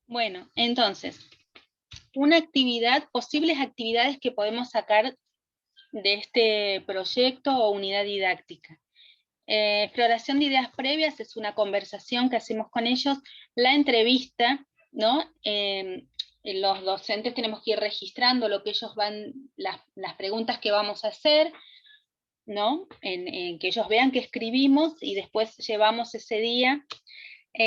Bueno, entonces, posibles actividades que podemos sacar de este proyecto o unidad didáctica. Exploración de ideas previas es una conversación que hacemos con ellos, la entrevista, ¿no? Los docentes tenemos que ir registrando lo que ellos las preguntas que vamos a hacer, ¿no? En que ellos vean que escribimos y después llevamos ese día.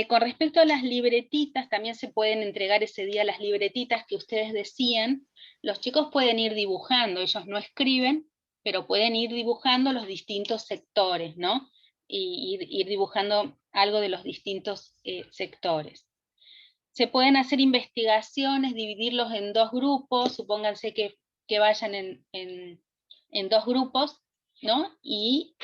Con respecto a las libretitas, también se pueden entregar ese día las libretitas que ustedes decían. Los chicos pueden ir dibujando, ellos no escriben, pero pueden ir dibujando los distintos sectores, ¿no? Y ir dibujando algo de los distintos sectores. Se pueden hacer investigaciones, dividirlos en dos grupos, supónganse que vayan en dos grupos, ¿no? Y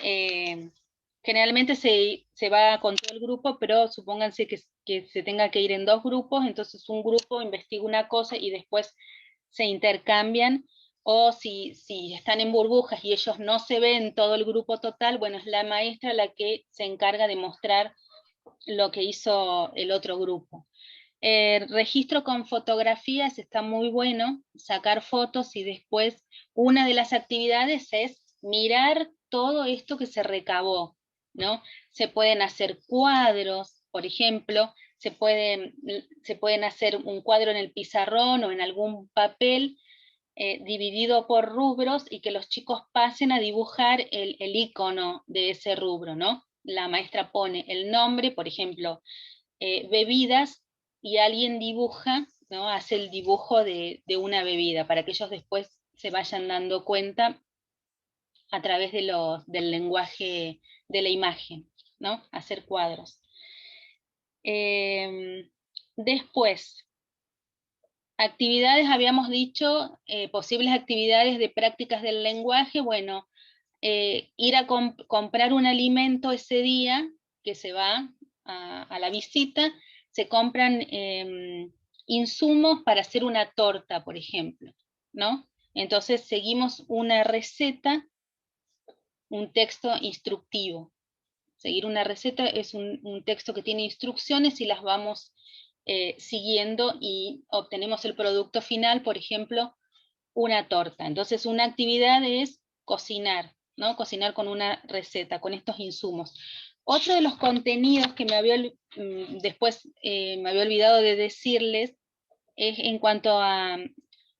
generalmente se va con todo el grupo, pero supónganse que se tenga que ir en dos grupos, entonces un grupo investiga una cosa y después se intercambian, o si están en burbujas y ellos no se ven todo el grupo total, bueno, es la maestra la que se encarga de mostrar lo que hizo el otro grupo. Registro con fotografías está muy bueno, sacar fotos y después una de las actividades es mirar todo esto que se recabó, ¿no? Se pueden hacer cuadros, por ejemplo, se pueden hacer un cuadro en el pizarrón o en algún papel dividido por rubros y que los chicos pasen a dibujar el icono de ese rubro, ¿no? La maestra pone el nombre, por ejemplo, bebidas, y alguien dibuja, ¿no? Hace el dibujo de una bebida, para que ellos después se vayan dando cuenta a través del lenguaje de la imagen, ¿no? Hacer cuadros. Después, actividades, habíamos dicho, posibles actividades de prácticas del lenguaje, bueno, ir a comprar un alimento ese día que se va a la visita, se compran insumos para hacer una torta, por ejemplo, ¿no? Entonces seguimos una receta, un texto instructivo. Seguir una receta es un texto que tiene instrucciones y las vamos siguiendo y obtenemos el producto final, por ejemplo, una torta. Entonces una actividad es cocinar, ¿no? Cocinar con una receta, con estos insumos. Otro de los contenidos que después me había olvidado de decirles es en cuanto a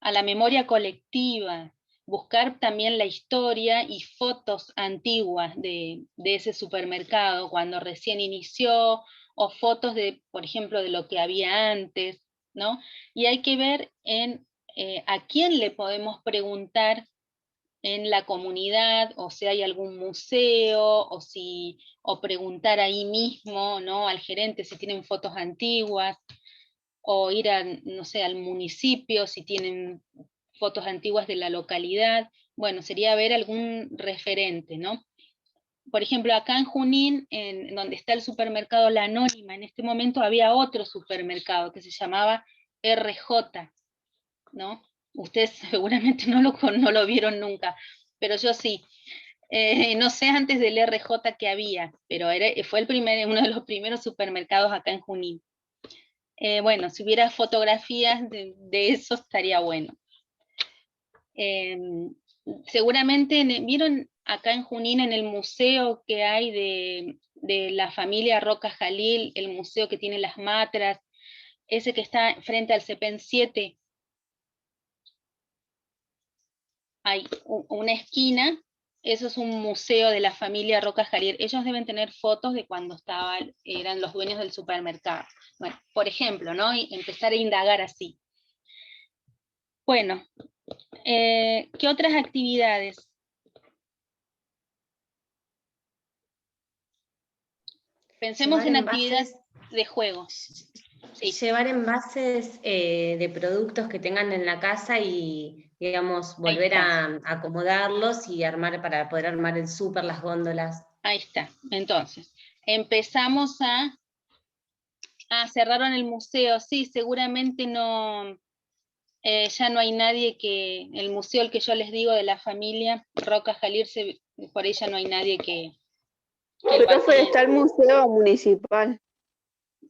la memoria colectiva, buscar también la historia y fotos antiguas de ese supermercado cuando recién inició, o fotos de, por ejemplo, de lo que había antes, ¿no? Y hay que ver a quién le podemos preguntar en la comunidad, o si hay algún museo, o preguntar ahí mismo, ¿no? Al gerente si tienen fotos antiguas, o ir no sé, al municipio si tienen fotos antiguas de la localidad. Bueno, sería ver algún referente, ¿no? Por ejemplo, acá en Junín, en donde está el supermercado La Anónima, en este momento había otro supermercado que se llamaba RJ, ¿no? Ustedes seguramente no lo vieron nunca, pero yo sí. No sé antes del RJ que había, pero fue uno de los primeros supermercados acá en Junín. Bueno, si hubiera fotografías de eso estaría bueno. Seguramente, ¿vieron acá en Junín en el museo que hay de la familia Roca Jalil, el museo que tiene las matras, ese que está frente al CEPEN 7? Hay una esquina, eso es un museo de la familia Roca Jalil. Ellos deben tener fotos de cuando eran los dueños del supermercado. Bueno, por ejemplo, ¿no? Y empezar a indagar así. Bueno, ¿qué otras actividades? Pensemos Llevar en actividades envases, de juego. Sí, llevar envases de productos que tengan en la casa y, digamos, ahí volver está. a acomodarlos y armar para poder armar el súper, las góndolas. Ahí está. Entonces, empezamos cerraron el museo. Sí, seguramente no, ya no hay nadie el museo el que yo les digo de la familia Roca Jalil, por ella no hay nadie que lo Profe, atienda. está el museo municipal,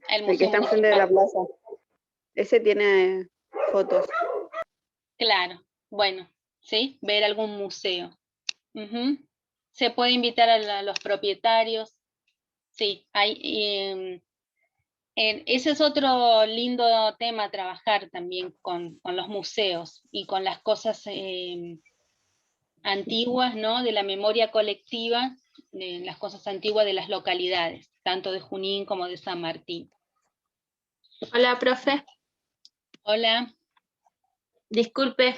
El el que museo está enfrente de la municipal. plaza. Ese tiene fotos. Claro, bueno, ¿sí? Ver algún museo. Ujú. Se puede invitar a los propietarios. Sí, ese es otro lindo tema a trabajar también con los museos y con las cosas antiguas, ¿no? De la memoria colectiva, de las cosas antiguas de las localidades, tanto de Junín como de San Martín. Hola, profe. Hola, Disculpe.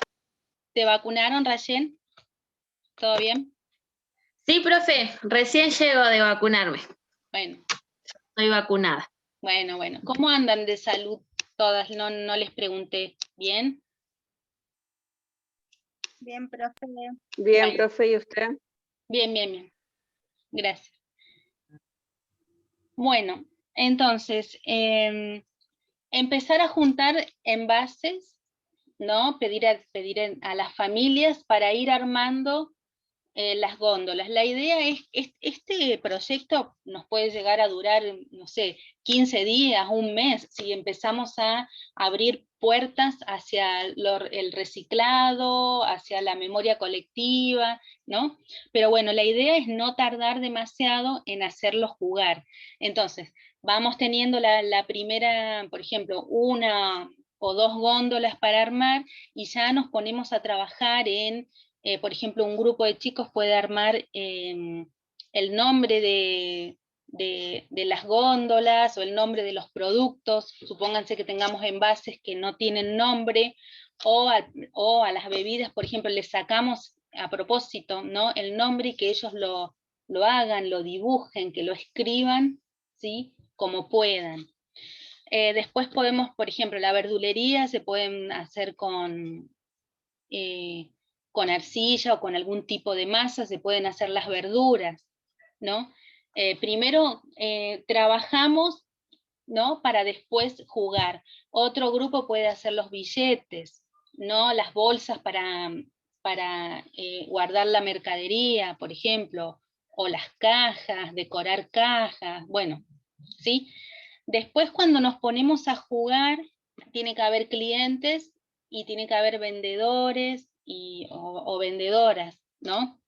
¿te vacunaron, Rayen? ¿Todo bien? Sí, profe, recién llego de vacunarme. Bueno. Estoy vacunada. Bueno. ¿Cómo andan de salud todas? No les pregunté. ¿Bien? Bien, profe. Bien, Bueno. profe, ¿y usted? Bien. Gracias. Bueno, entonces, empezar a juntar envases, ¿no? Pedir a las familias para ir armando las góndolas. La idea es, este proyecto nos puede llegar a durar, no sé, 15 días, un mes, si empezamos a abrir puertas hacia el reciclado, hacia la memoria colectiva, ¿no? Pero bueno, la idea es no tardar demasiado en hacerlos jugar. Entonces, vamos teniendo la primera, por ejemplo, una o dos góndolas para armar, y ya nos ponemos a trabajar en por ejemplo, un grupo de chicos puede armar el nombre de las góndolas o el nombre de los productos. Supónganse que tengamos envases que no tienen nombre, o a las bebidas, por ejemplo, les sacamos a propósito, ¿no? El nombre, y que ellos lo hagan, lo dibujen, que lo escriban, ¿sí? Como puedan. Después podemos, por ejemplo, la verdulería se pueden hacer con arcilla o con algún tipo de masa, se pueden hacer las verduras, ¿no? Primero trabajamos, ¿no? Para después jugar. Otro grupo puede hacer los billetes, ¿no? Las bolsas para guardar la mercadería, por ejemplo, o las cajas, decorar cajas, bueno, ¿sí? Después, cuando nos ponemos a jugar, tiene que haber clientes y tiene que haber vendedores o vendedoras, ¿no?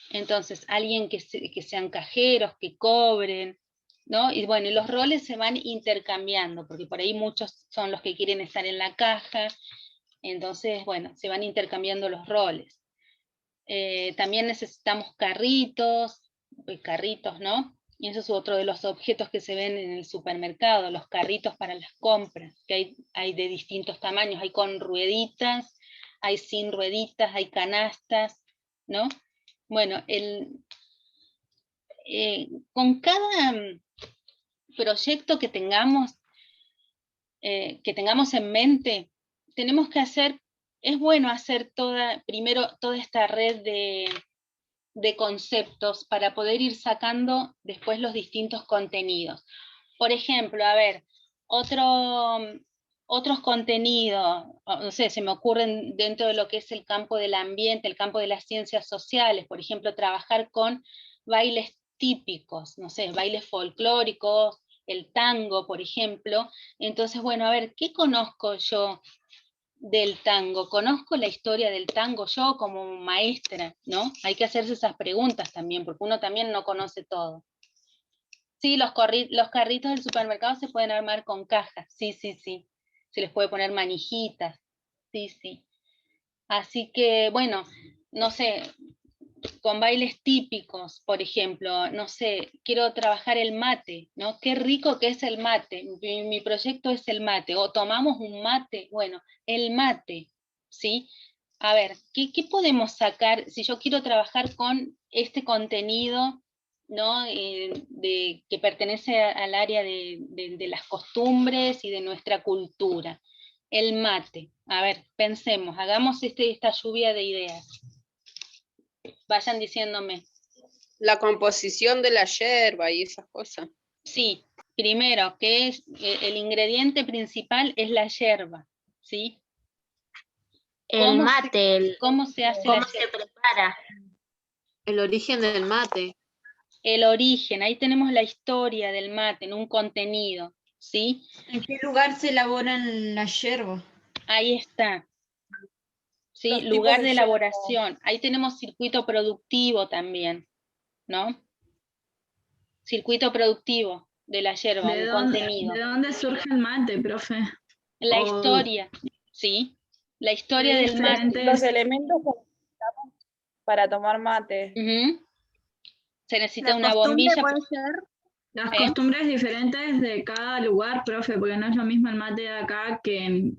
Entonces, alguien que sean cajeros, que cobren, ¿no? Y bueno, y los roles se van intercambiando, porque por ahí muchos son los que quieren estar en la caja, entonces, bueno, se van intercambiando los roles. También necesitamos carritos, ¿no? Y eso es otro de los objetos que se ven en el supermercado, los carritos para las compras, que hay de distintos tamaños, hay con rueditas, hay sin rueditas, hay canastas, ¿no? Bueno, con cada proyecto que tengamos en mente, tenemos que hacer, es bueno hacer primero toda esta red de conceptos para poder ir sacando después los distintos contenidos. Por ejemplo, a ver, otros contenidos, no sé, se me ocurren dentro de lo que es el campo del ambiente, el campo de las ciencias sociales, por ejemplo, trabajar con bailes típicos, no sé, bailes folclóricos, el tango, por ejemplo. Entonces, bueno, a ver, ¿qué conozco yo del tango? ¿Conozco la historia del tango yo como maestra? ¿No? Hay que hacerse esas preguntas también, porque uno también no conoce todo. Sí, los carritos del supermercado se pueden armar con cajas, sí. Se les puede poner manijitas, sí. Así que, bueno, no sé, con bailes típicos, por ejemplo, no sé, quiero trabajar el mate, ¿no? Qué rico que es el mate, mi proyecto es el mate, o tomamos un mate, bueno, el mate, ¿sí? A ver, ¿qué podemos sacar si yo quiero trabajar con este contenido, ¿no? Que pertenece al área de las costumbres y de nuestra cultura? El mate. A ver, pensemos, hagamos esta lluvia de ideas. Vayan diciéndome. La composición de la yerba y esas cosas. Sí, primero, que es el ingrediente principal es la yerba, ¿sí? El mate, ¿Cómo se hace ¿cómo la se yerba? prepara? El origen del mate. El origen, ahí tenemos la historia del mate en un contenido, ¿sí? ¿En qué lugar se elaboran la yerba? Ahí está. ¿Sí? Los tipos Lugar de de yerba. elaboración. Ahí tenemos circuito productivo también, ¿no? Circuito productivo de la yerba, un contenido. ¿De dónde surge el mate, profe? La O historia, ¿sí? La historia qué del mate. Los elementos que necesitamos para tomar mate. Ujú. Se necesita La una costumbre bombilla. puede ser. las ¿Eh? costumbres diferentes de cada lugar, profe, porque no es lo mismo el mate de acá que en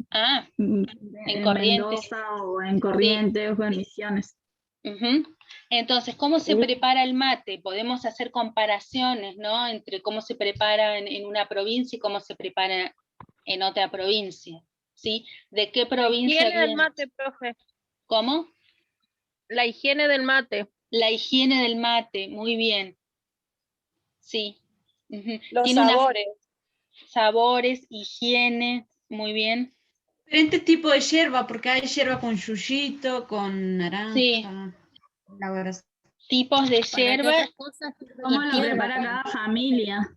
En Corrientes. Mendoza o en Corrientes o en Misiones. Ujú. Entonces, ¿cómo se prepara el mate? Podemos hacer comparaciones, ¿no? Entre cómo se prepara en una provincia y cómo se prepara en otra provincia, ¿sí? ¿De qué provincia Higiene del viene? mate, profe. ¿Cómo? La higiene del mate. La higiene del mate, muy bien. Sí. Ujú. Los Tiene unos sabores. sabores, higiene, muy bien. Diferentes tipos de yerba, porque hay yerba con yuyito, con naranja. Sí. elaboración. Tipos de ¿Para qué yerba. otras cosas sirve ¿Cómo la lo yerba? prepara cada familia?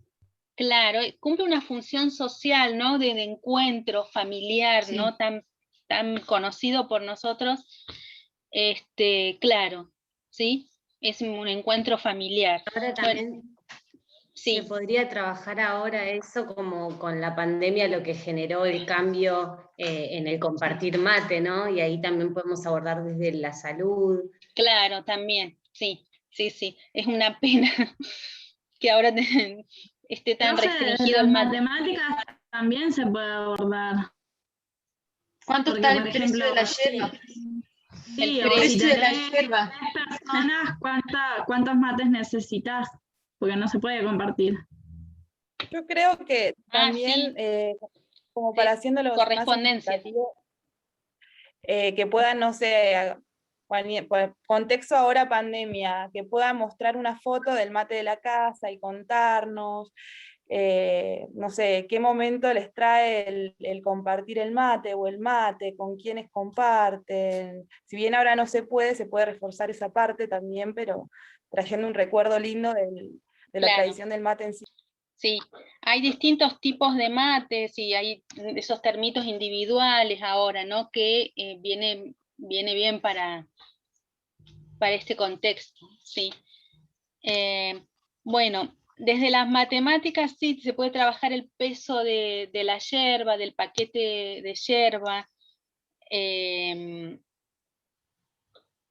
Claro, cumple una función social, ¿no? De encuentro familiar, Sí. ¿no? Tan conocido por nosotros. Claro, ¿sí? Es un encuentro familiar. Ahora también Sí, se podría trabajar ahora eso como con la pandemia, lo que generó el cambio en el compartir mate, ¿no? Y ahí también podemos abordar desde la salud. claro, también, sí, sí, sí. Es una pena que ahora esté tan Profe, restringido las el mate. matemáticas también se puede abordar. ¿Cuánto Porque, está el por precio ejemplo, de la yerba? Sí, El o si precio de la tenés yerba. 3 personas, ¿cuántos mates necesitas? Porque no se puede compartir. Yo creo que Ah, también, sí. como para haciéndolo más Correspondencia. significativo, que puedan, no sé, contexto ahora pandemia, que puedan mostrar una foto del mate de la casa y contarnos, no sé, qué momento les trae el compartir el mate o el mate, con quiénes comparten. Si bien ahora no se puede reforzar esa parte también, pero trayendo un recuerdo lindo de la Claro. tradición del mate en sí. Sí, hay distintos tipos de mates y hay esos termitos individuales ahora, ¿no? Que viene bien para este contexto, sí. Bueno, desde las matemáticas sí se puede trabajar el peso de la yerba, del paquete de yerba.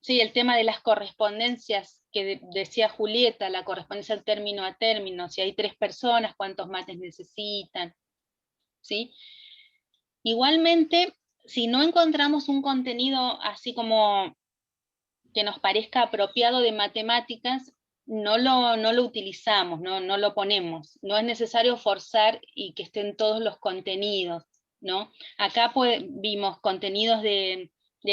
Sí, el tema de las correspondencias que decía Julieta, la correspondencia término a término, si hay 3 personas, cuántos mates necesitan, ¿sí? Igualmente, si no encontramos un contenido así como que nos parezca apropiado de matemáticas, no lo utilizamos, no lo ponemos. No es necesario forzar y que estén todos los contenidos, ¿no? Acá vimos contenidos del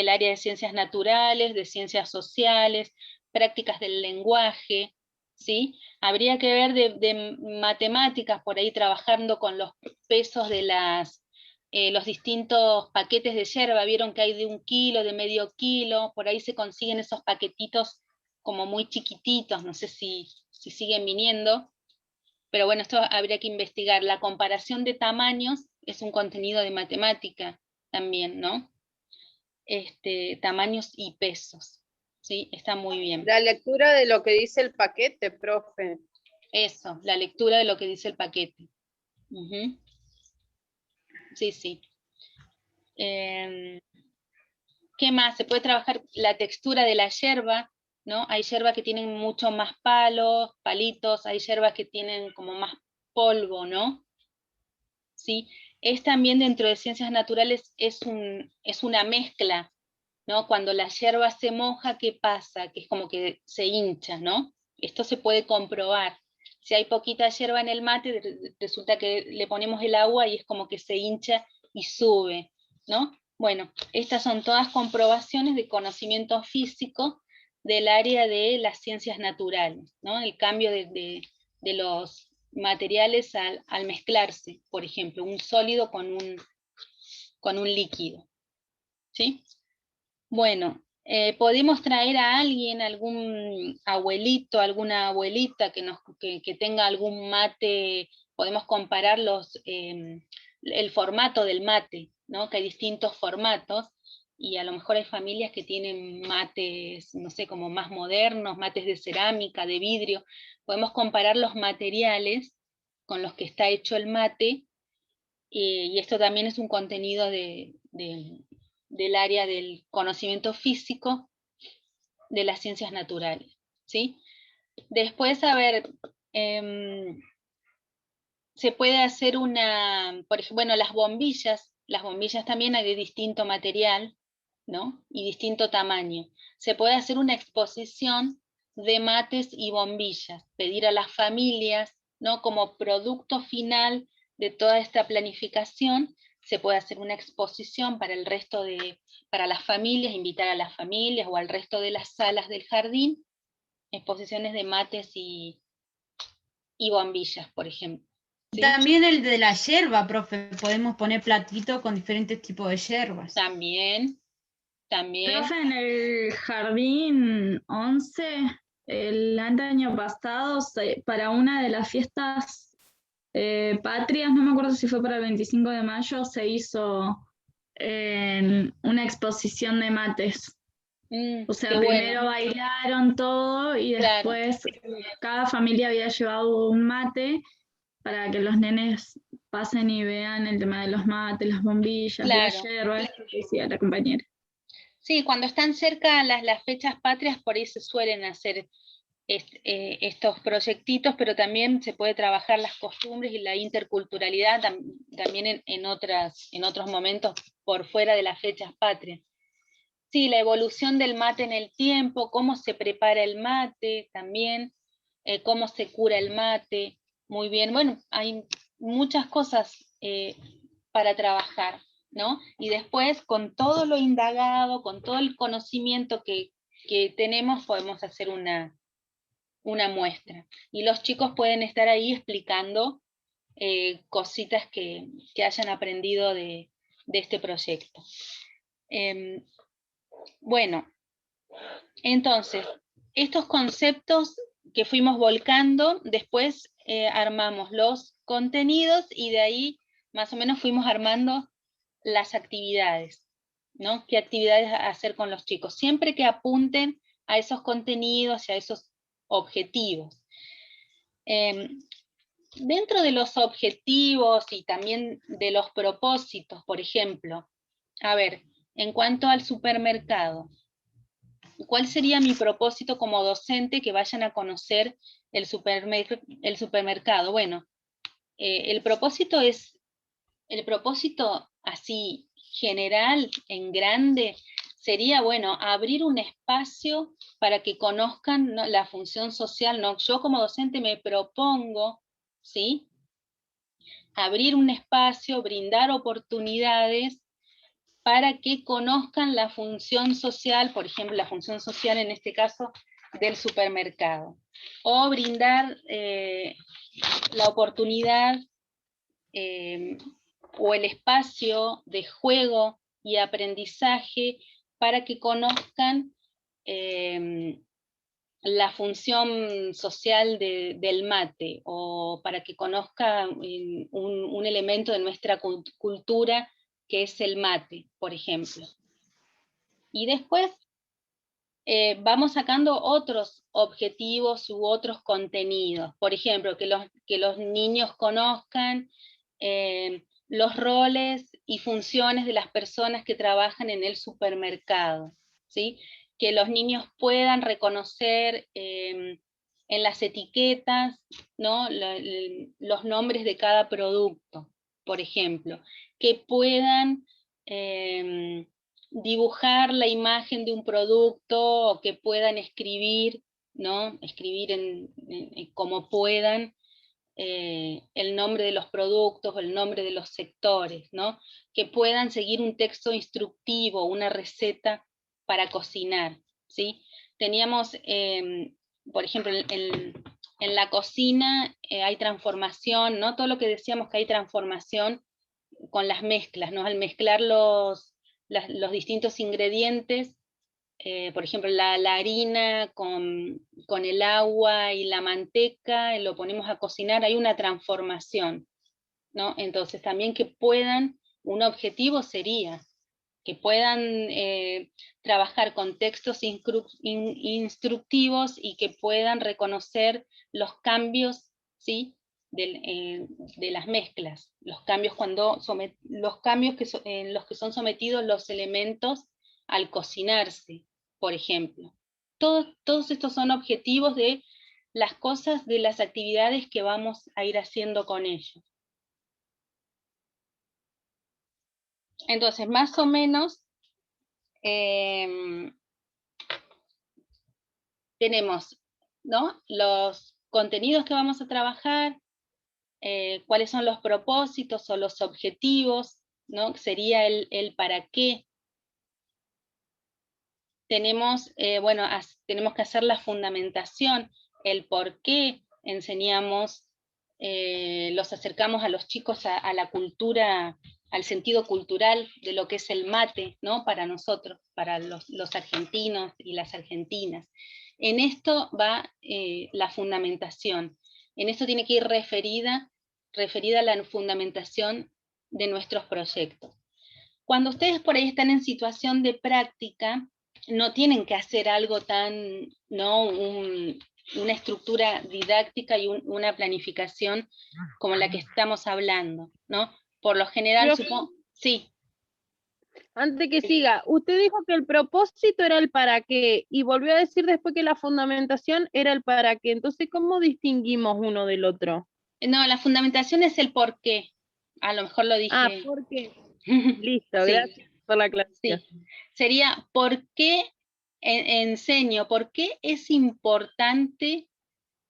área de ciencias naturales, de ciencias sociales, prácticas del lenguaje, ¿sí? Habría que ver de matemáticas, por ahí trabajando con los pesos de los distintos paquetes de yerba. Vieron que hay de 1 kilo, de medio kilo, por ahí se consiguen esos paquetitos como muy chiquititos, no sé si siguen viniendo, pero bueno, esto habría que investigar. La comparación de tamaños es un contenido de matemática también, ¿no? Tamaños y pesos, ¿sí? Está muy bien. La lectura de lo que dice el paquete, profe. Eso, la lectura de lo que dice el paquete. Uh-huh. Sí, sí. ¿Qué más? Se puede trabajar la textura de la yerba, ¿no? Hay yerbas que tienen mucho más palitos, hay yerbas que tienen como más polvo, ¿no? ¿Sí? Es también dentro de ciencias naturales, es una mezcla, ¿no? Cuando la yerba se moja, ¿qué pasa? Que es como que se hincha, ¿no? Esto se puede comprobar. Si hay poquita yerba en el mate, resulta que le ponemos el agua y es como que se hincha y sube, ¿no? Bueno, estas son todas comprobaciones de conocimiento físico del área de las ciencias naturales, ¿no? El cambio de los materiales al mezclarse, por ejemplo, un sólido con un líquido, ¿sí? Bueno, podemos traer a alguien, algún abuelito, alguna abuelita que tenga algún mate podemos comparar el formato del mate, ¿no? Que hay distintos formatos, y a lo mejor hay familias que tienen mates, no sé, como más modernos, mates de cerámica, de vidrio. Podemos comparar los materiales con los que está hecho el mate, y esto también es un contenido del área del conocimiento físico de las ciencias naturales, ¿sí? Después, a ver, se puede hacer por ejemplo, bueno, las bombillas también hay de distinto material, ¿no? Y distinto tamaño. Se puede hacer una exposición de mates y bombillas, pedir a las familias, ¿no? Como producto final de toda esta planificación, se puede hacer una exposición para para las familias, invitar a las familias o al resto de las salas del jardín, exposiciones de mates y bombillas, por ejemplo. ¿Sí? También el de la yerba, profe, podemos poner platitos con diferentes tipos de yerbas. También. Profe, en el jardín 11, el año pasado, para una de las fiestas patrias, no me acuerdo si fue para el 25 de mayo, se hizo una exposición de mates. O sea, primero bailaron todo y después cada familia había llevado un mate para que los nenes pasen y vean el tema de los mates, las bombillas, las yerbas, que decía la compañera. Sí, cuando están cerca las fechas patrias, por ahí se suelen hacer estos proyectitos, pero también se puede trabajar las costumbres y la interculturalidad también en otros momentos por fuera de las fechas patrias. Sí, la evolución del mate en el tiempo, cómo se prepara el mate también, cómo se cura el mate, muy bien. Bueno, hay muchas cosas para trabajar, ¿no? Y después, con todo lo indagado, con todo el conocimiento que tenemos, podemos hacer una muestra. Y los chicos pueden estar ahí explicando cositas que hayan aprendido de este proyecto. Bueno, entonces, estos conceptos que fuimos volcando, después armamos los contenidos y de ahí más o menos fuimos armando las actividades, ¿no? ¿Qué actividades hacer con los chicos? Siempre que apunten a esos contenidos y a esos objetivos. Dentro de los objetivos y también de los propósitos, por ejemplo, a ver, en cuanto al supermercado, ¿cuál sería mi propósito como docente que vayan a conocer el supermercado? Bueno, el propósito así general, en grande, sería, bueno, abrir un espacio para que conozcan, ¿no?, la función social, ¿no? Yo como docente me propongo, ¿sí?, abrir un espacio, brindar oportunidades para que conozcan la función social, por ejemplo, la función social en este caso del supermercado, o brindar la oportunidad o el espacio de juego y aprendizaje para que conozcan la función social del mate, o para que conozcan un elemento de nuestra cultura que es el mate, por ejemplo. Y después vamos sacando otros objetivos u otros contenidos. Por ejemplo, que los niños conozcan los roles y funciones de las personas que trabajan en el supermercado, ¿sí? Que los niños puedan reconocer en las etiquetas, ¿no?, los nombres de cada producto, por ejemplo. Que puedan dibujar la imagen de un producto, o que puedan escribir, ¿no?, escribir como puedan el nombre de los productos o el nombre de los sectores, ¿no? Que puedan seguir un texto instructivo, una receta para cocinar, ¿sí? Teníamos, por ejemplo, en la cocina hay transformación, ¿no? Todo lo que decíamos que hay transformación con las mezclas, ¿no? Al mezclar los distintos ingredientes por ejemplo, la harina con el agua y la manteca, lo ponemos a cocinar, hay una transformación, ¿no? Entonces también que puedan, un objetivo sería que puedan trabajar con textos instructivos y que puedan reconocer los cambios, ¿sí? de las mezclas, los cambios, en los que son sometidos los elementos al cocinarse, por ejemplo. Todos estos son objetivos de las cosas, de las actividades que vamos a ir haciendo con ellos. Entonces, más o menos, tenemos, ¿no?, los contenidos que vamos a trabajar, cuáles son los propósitos o los objetivos, ¿no? Sería el para qué. Tenemos, tenemos que hacer la fundamentación, el por qué enseñamos, los acercamos a los chicos a la cultura, al sentido cultural de lo que es el mate, ¿no? Para nosotros, para los argentinos y las argentinas. En esto va la fundamentación. En esto tiene que ir referida a la fundamentación de nuestros proyectos. Cuando ustedes por ahí están en situación de práctica, no tienen que hacer algo tan, ¿no?, una estructura didáctica y una planificación como la que estamos hablando, ¿no? Por lo general, supongo... Sí. Antes que siga, usted dijo que el propósito era el para qué, y volvió a decir después que la fundamentación era el para qué. Entonces, ¿cómo distinguimos uno del otro? No, la fundamentación es el por qué. A lo mejor lo dije... Ah, ¿por qué? Listo, sí. Gracias por la aclaración. Sí. Sería, ¿por qué enseño? ¿Por qué es importante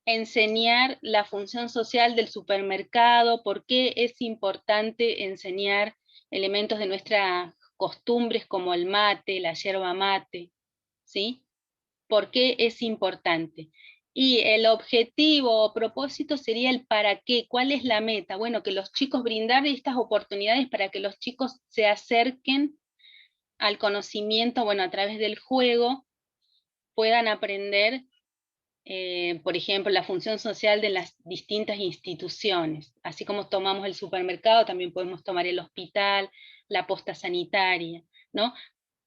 enseñar la función social del supermercado? ¿Por qué es importante enseñar elementos de nuestras costumbres como el mate, la yerba mate? ¿Sí? ¿Por qué es importante? Y el objetivo o propósito sería el para qué, ¿cuál es la meta? Bueno, que los chicos, brindar estas oportunidades para que los chicos se acerquen al conocimiento, bueno, a través del juego, puedan aprender, por ejemplo, la función social de las distintas instituciones. Así como tomamos el supermercado, también podemos tomar el hospital, la posta sanitaria, ¿no?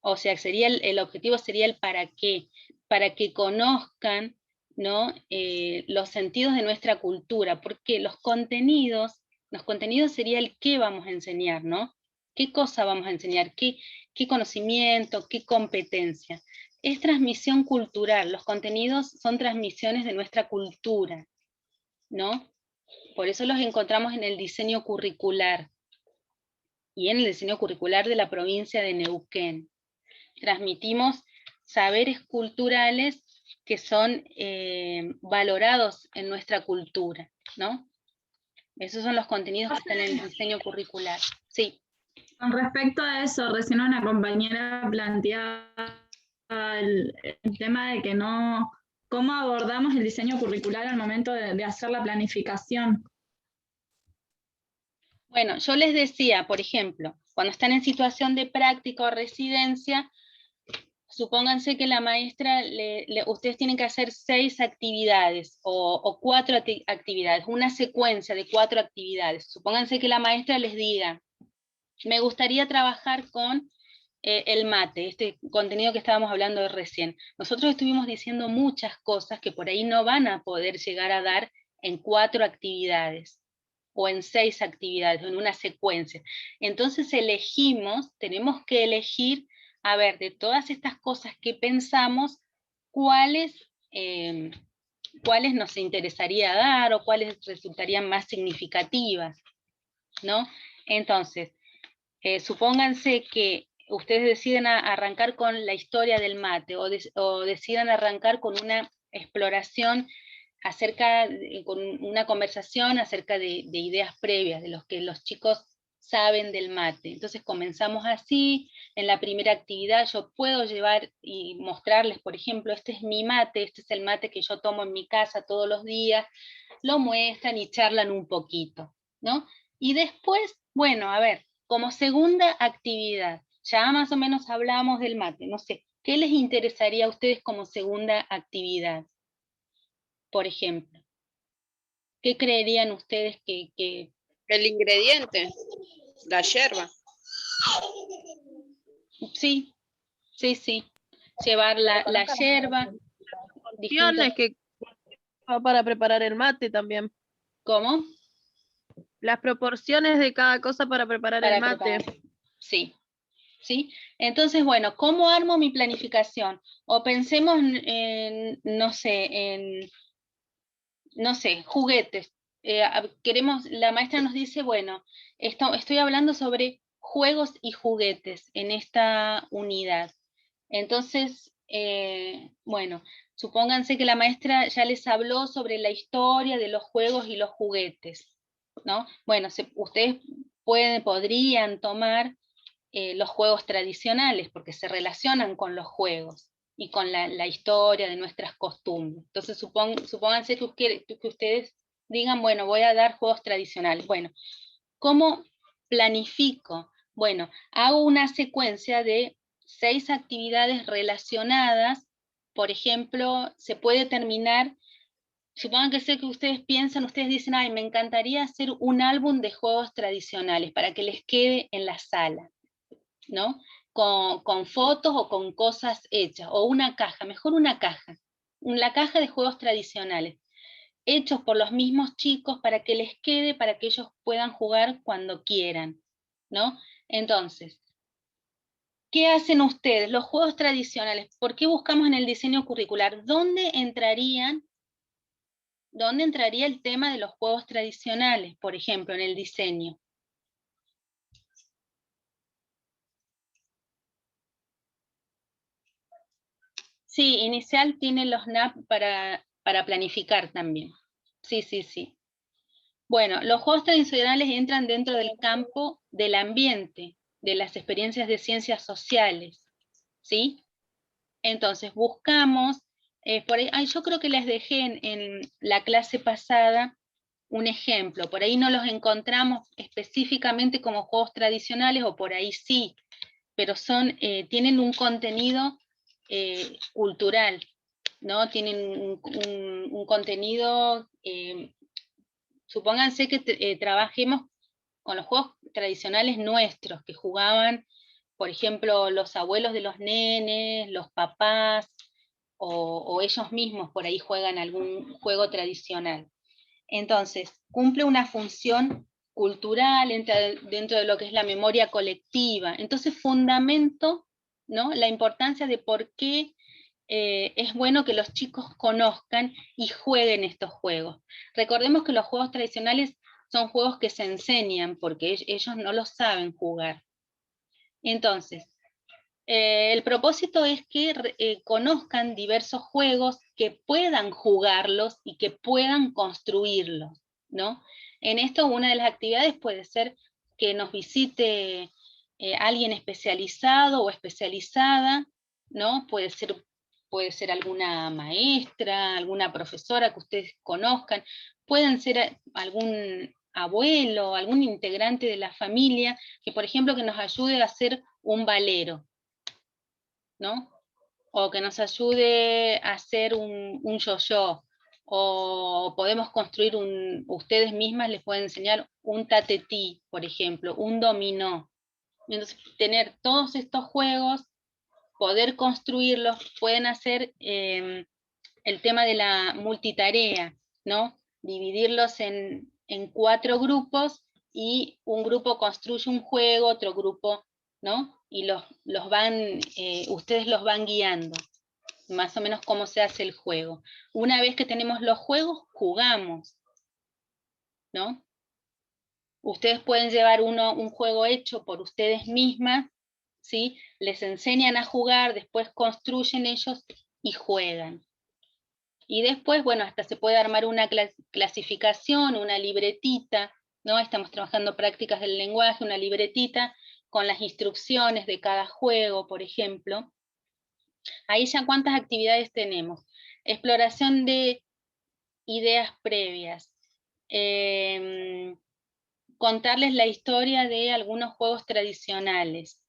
O sea, el objetivo sería el para que conozcan, ¿no?, los sentidos de nuestra cultura, porque los contenidos sería el qué vamos a enseñar, ¿no? ¿Qué cosa vamos a enseñar? ¿Qué conocimiento? ¿Qué competencia? Es transmisión cultural, los contenidos son transmisiones de nuestra cultura, ¿no? Por eso los encontramos en el diseño curricular, y en el diseño curricular de la provincia de Neuquén. Transmitimos saberes culturales que son valorados en nuestra cultura, ¿no? Esos son los contenidos que están en el diseño curricular. Sí. Con respecto a eso, recién una compañera planteaba el tema de que no, ¿cómo abordamos el diseño curricular al momento de hacer la planificación? Bueno, yo les decía, por ejemplo, cuando están en situación de práctica o residencia, supónganse que la maestra, ustedes tienen que hacer 6 actividades o 4 actividades, una secuencia de 4 actividades. Supónganse que la maestra les diga, me gustaría trabajar con el mate, este contenido que estábamos hablando recién. Nosotros estuvimos diciendo muchas cosas que por ahí no van a poder llegar a dar en 4 actividades o en 6 actividades, o en una secuencia. Entonces tenemos que elegir, a ver, de todas estas cosas que pensamos, cuáles nos interesaría dar o cuáles resultarían más significativas, ¿no? Entonces, supónganse que ustedes deciden arrancar con la historia del mate o decidan arrancar con una exploración con una conversación acerca de ideas previas, de los que los chicos saben del mate. Entonces comenzamos así, en la primera actividad yo puedo llevar y mostrarles, por ejemplo, este es mi mate, este es el mate que yo tomo en mi casa todos los días, lo muestran y charlan un poquito, ¿no? Y después, bueno, a ver, como segunda actividad, ya más o menos hablamos del mate, no sé, ¿Qué les interesaría a ustedes como segunda actividad? Por ejemplo, ¿qué creerían ustedes que... El ingrediente, la yerba. Sí, sí, sí. Llevar la yerba, distintos... Opciones que va para preparar el mate también. ¿Cómo? Las proporciones de cada cosa para preparar el Para mate. preparar. Sí, ¿sí? Entonces, bueno, ¿cómo armo mi planificación? O pensemos no sé, juguetes. La maestra nos dice, bueno, estoy hablando sobre juegos y juguetes en esta unidad. Entonces, bueno, supónganse que la maestra ya les habló sobre la historia de los juegos y los juguetes, ¿no? Bueno, ustedes podrían tomar los juegos tradicionales, porque se relacionan con los juegos y con la historia de nuestras costumbres. Entonces supónganse que ustedes digan, bueno, voy a dar juegos tradicionales. Bueno, ¿cómo planifico? Bueno, hago una secuencia de 6 actividades relacionadas. Por ejemplo, se puede terminar, supongan que sé que ustedes piensan, ustedes dicen, ay, me encantaría hacer un álbum de juegos tradicionales para que les quede en la sala, ¿no? Con fotos o con cosas hechas, o una caja, mejor una caja, la caja de juegos tradicionales, hechos por los mismos chicos para que les quede, para que ellos puedan jugar cuando quieran, ¿no? Entonces, ¿qué hacen ustedes? Los juegos tradicionales, ¿por qué buscamos en el diseño curricular? ¿Dónde entraría el tema de los juegos tradicionales, por ejemplo, en el diseño? Sí, inicial tiene los NAP para planificar también. Sí, sí, sí. Bueno, los juegos tradicionales entran dentro del campo del ambiente, de las experiencias de ciencias sociales, ¿sí? Entonces buscamos, por ahí, yo creo que les dejé en la clase pasada un ejemplo, por ahí no los encontramos específicamente como juegos tradicionales, o por ahí sí, pero tienen un contenido cultural, ¿no? Tienen un contenido, supónganse que trabajemos con los juegos tradicionales nuestros, que jugaban, por ejemplo, los abuelos de los nenes, los papás, o ellos mismos por ahí juegan algún juego tradicional. Entonces, cumple una función cultural, entra dentro de lo que es la memoria colectiva. Entonces, fundamento, ¿no?, la importancia de por qué es bueno que los chicos conozcan y jueguen estos juegos. Recordemos que los juegos tradicionales son juegos que se enseñan, porque ellos no los saben jugar. Entonces, el propósito es que conozcan diversos juegos, que puedan jugarlos y que puedan construirlos, ¿no? En esto, una de las actividades puede ser que nos visite alguien especializado o especializada, ¿no? Puede ser alguna maestra, alguna profesora que ustedes conozcan, pueden ser algún abuelo, algún integrante de la familia, que por ejemplo que nos ayude a hacer un valero, ¿no? O que nos ayude a hacer un yo-yo, o podemos construir ustedes mismas les pueden enseñar un tatetí, por ejemplo, un dominó. Entonces, tener todos estos juegos, poder construirlos, pueden hacer el tema de la multitarea, ¿no? Dividirlos en 4 grupos, y un grupo construye un juego, otro grupo, ¿no? Y ustedes los van guiando, más o menos cómo se hace el juego. Una vez que tenemos los juegos, jugamos, ¿no? Ustedes pueden llevar un juego hecho por ustedes mismas, ¿sí? Les enseñan a jugar, después construyen ellos y juegan. Y después, bueno, hasta se puede armar una clasificación, una libretita, ¿no? Estamos trabajando prácticas del lenguaje, una libretita con las instrucciones de cada juego, por ejemplo. Ahí ya cuántas actividades tenemos. Exploración de ideas previas. Contarles la historia de algunos juegos tradicionales.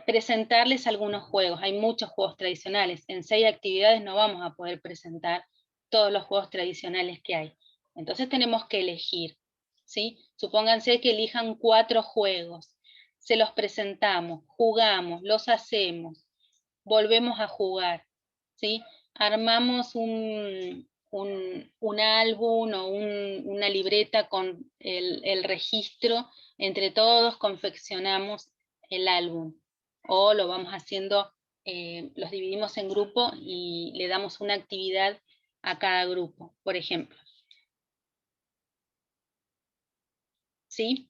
presentarles algunos juegos. Hay muchos juegos tradicionales. En 6 actividades no vamos a poder presentar todos los juegos tradicionales que hay. Entonces tenemos que elegir, ¿sí? Supónganse que elijan 4 juegos. Se los presentamos, jugamos, los hacemos, volvemos a jugar, ¿sí? Armamos un álbum o una libreta con el registro, entre todos confeccionamos el álbum, o lo vamos haciendo, los dividimos en grupo y le damos una actividad a cada grupo, por ejemplo. ¿Sí?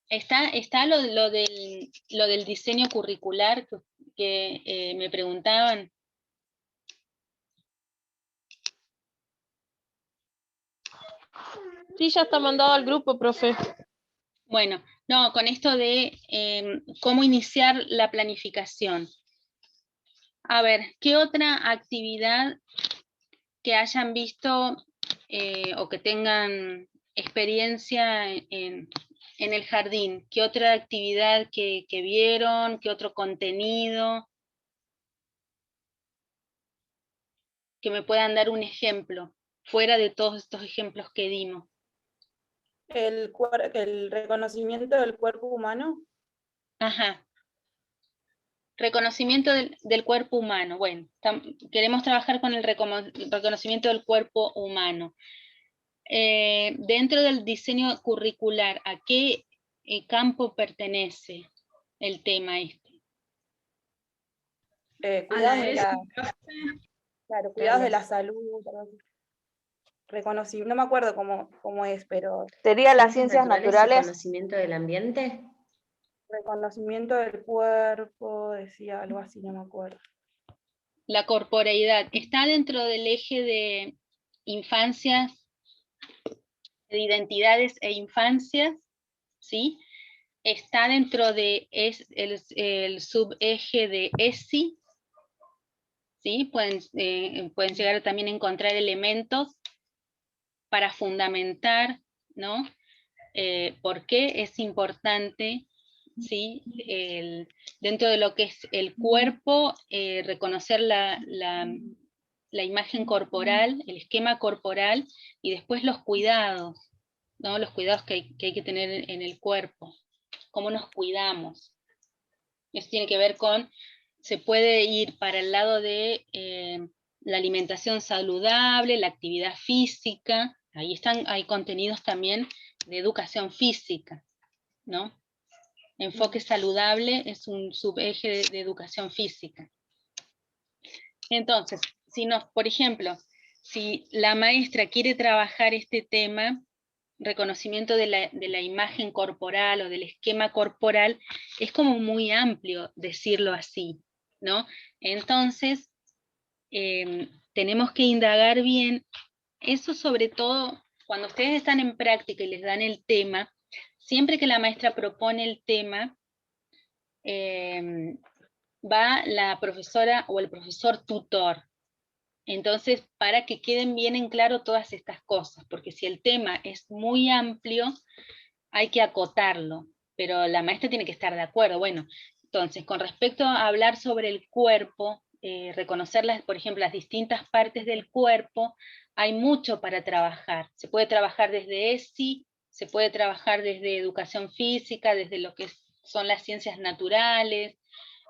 Está lo del diseño curricular que me preguntaban. Sí, ya está mandado al grupo, profe. Bueno, no, con esto de cómo iniciar la planificación. A ver, ¿qué otra actividad que hayan visto o que tengan experiencia en el jardín? ¿Qué otra actividad que vieron? ¿Qué otro contenido? Que me puedan dar un ejemplo, fuera de todos estos ejemplos que dimos. El reconocimiento del cuerpo humano. Ajá. Reconocimiento del cuerpo humano. Bueno, queremos trabajar con el reconocimiento del cuerpo humano. Dentro del diseño curricular, ¿a qué campo pertenece el tema este? Cuidados de la, profe. claro, cuidados de la salud. No me acuerdo cómo es, pero sería las ciencias y naturales. conocimiento del ambiente. Reconocimiento del cuerpo, decía algo así, no me acuerdo. La corporeidad está dentro del eje de infancias, de identidades e infancias, ¿sí? Está dentro de el subeje de ESI, ¿sí? Pueden llegar también a encontrar elementos para fundamentar, ¿no? Por qué es importante, ¿sí? Dentro de lo que es el cuerpo, reconocer la imagen corporal, el esquema corporal, y después los cuidados, ¿no? Los cuidados que hay que tener en el cuerpo, cómo nos cuidamos. Eso tiene que ver con, se puede ir para el lado de la alimentación saludable, la actividad física. Ahí hay contenidos también de educación física, ¿no? Enfoque saludable es un subeje de educación física. Entonces, por ejemplo, si la maestra quiere trabajar este tema, reconocimiento de la imagen corporal o del esquema corporal, es como muy amplio decirlo así, ¿no? Entonces, tenemos que indagar bien, eso sobre todo, cuando ustedes están en práctica y les dan el tema, siempre que la maestra propone el tema, va la profesora o el profesor tutor. Entonces, para que queden bien en claro todas estas cosas, porque si el tema es muy amplio, hay que acotarlo, pero la maestra tiene que estar de acuerdo. Bueno, entonces, con respecto a hablar sobre el cuerpo, reconocer, por ejemplo, las distintas partes del cuerpo, hay mucho para trabajar. Se puede trabajar desde ESI, se puede trabajar desde educación física, desde lo que son las ciencias naturales,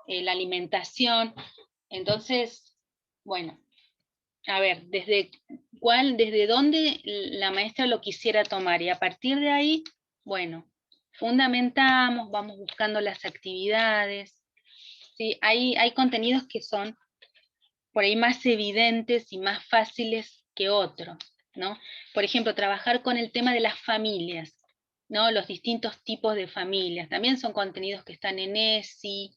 la alimentación. Entonces, bueno, a ver, desde dónde la maestra lo quisiera tomar, y a partir de ahí, bueno, fundamentamos, vamos buscando las actividades, ¿sí? Hay contenidos que son por ahí más evidentes y más fáciles que otros, ¿no? Por ejemplo, trabajar con el tema de las familias, ¿no? Los distintos tipos de familias, también son contenidos que están en ESI,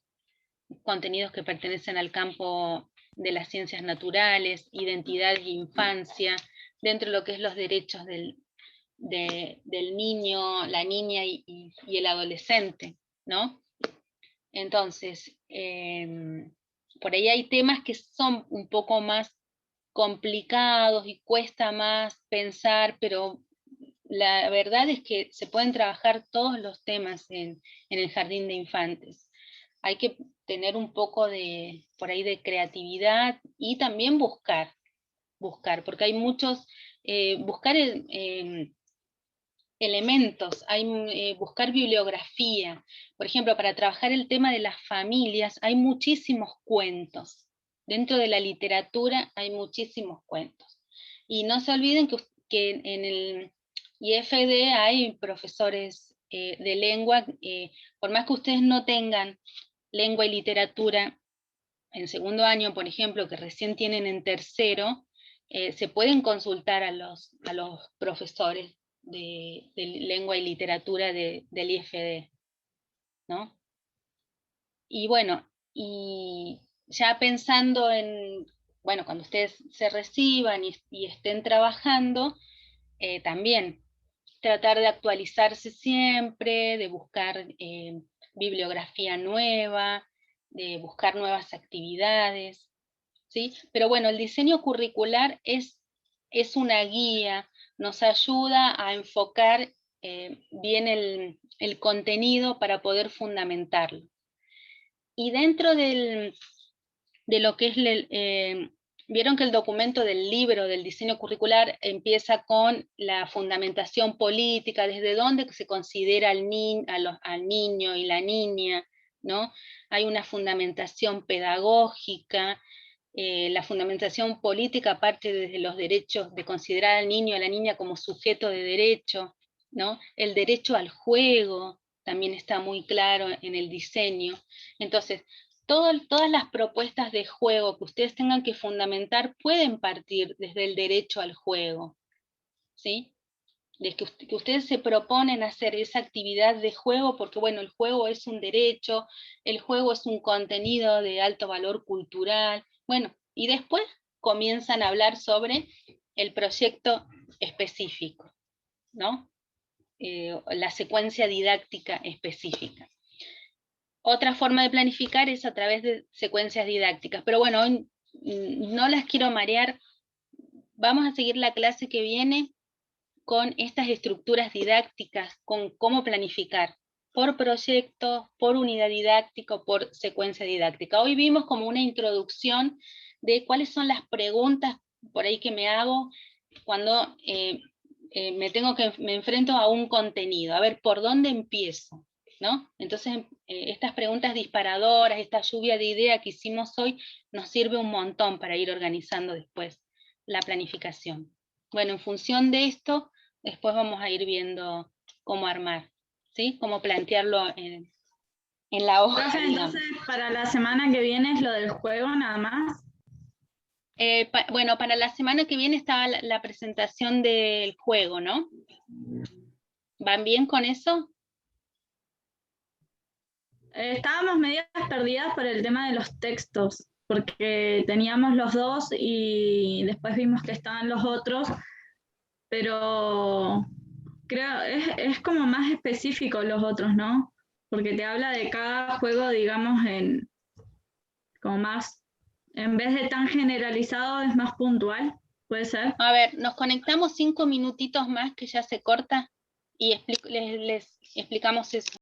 contenidos que pertenecen al campo de las ciencias naturales, identidad y infancia, dentro de lo que es los derechos del niño, la niña y el adolescente, ¿no? Entonces, por ahí hay temas que son un poco más complicados y cuesta más pensar, pero la verdad es que se pueden trabajar todos los temas en el jardín de infantes. Hay que tener un poco de, por ahí, de creatividad y también buscar, porque hay muchos, buscar elementos, buscar bibliografía. Por ejemplo, para trabajar el tema de las familias hay muchísimos cuentos. Dentro de la literatura hay muchísimos cuentos. Y no se olviden que en el IFD hay profesores de lengua, por más que ustedes no tengan lengua y literatura en segundo año, por ejemplo, que recién tienen en tercero, se pueden consultar a los profesores de lengua y literatura del IFD, ¿no? Y bueno, y ya pensando en, bueno, cuando ustedes se reciban y estén trabajando, también tratar de actualizarse siempre, de buscar bibliografía nueva, de buscar nuevas actividades, ¿sí? Pero bueno, el diseño curricular es una guía, nos ayuda a enfocar bien el contenido para poder fundamentarlo. Y dentro de lo que es, vieron que el documento del libro del diseño curricular empieza con la fundamentación política, desde dónde se considera al niño y la niña, ¿no? Hay una fundamentación pedagógica, la fundamentación política parte desde los derechos, de considerar al niño y a la niña como sujeto de derecho, ¿no? El derecho al juego también está muy claro en el diseño. Entonces, todas las propuestas de juego que ustedes tengan que fundamentar pueden partir desde el derecho al juego, ¿sí? De que ustedes se proponen hacer esa actividad de juego, porque bueno, el juego es un derecho, el juego es un contenido de alto valor cultural, bueno, y después comienzan a hablar sobre el proyecto específico, ¿no? La secuencia didáctica específica. Otra forma de planificar es a través de secuencias didácticas, pero bueno, hoy no las quiero marear, vamos a seguir la clase que viene con estas estructuras didácticas, con cómo planificar, por proyecto, por unidad didáctica, por secuencia didáctica. Hoy vimos como una introducción de cuáles son las preguntas por ahí que me hago cuando me enfrento a un contenido, a ver, ¿por dónde empiezo? ¿No? Entonces, estas preguntas disparadoras, esta lluvia de ideas que hicimos hoy, nos sirve un montón para ir organizando después la planificación. Bueno, en función de esto, después vamos a ir viendo cómo armar, ¿sí? Cómo plantearlo en la hoja. Profe, entonces, para la semana que viene es lo del juego nada más. Bueno, para la semana que viene está la presentación del juego, ¿no? ¿Van bien con eso? Estábamos medias perdidas por el tema de los textos, porque teníamos los dos y después vimos que estaban los otros, pero creo es como más específico los otros, ¿no? Porque te habla de cada juego, digamos, como más, en vez de tan generalizado, es más puntual, ¿puede ser? A ver, nos conectamos 5 minutitos más que ya se corta y les explicamos eso.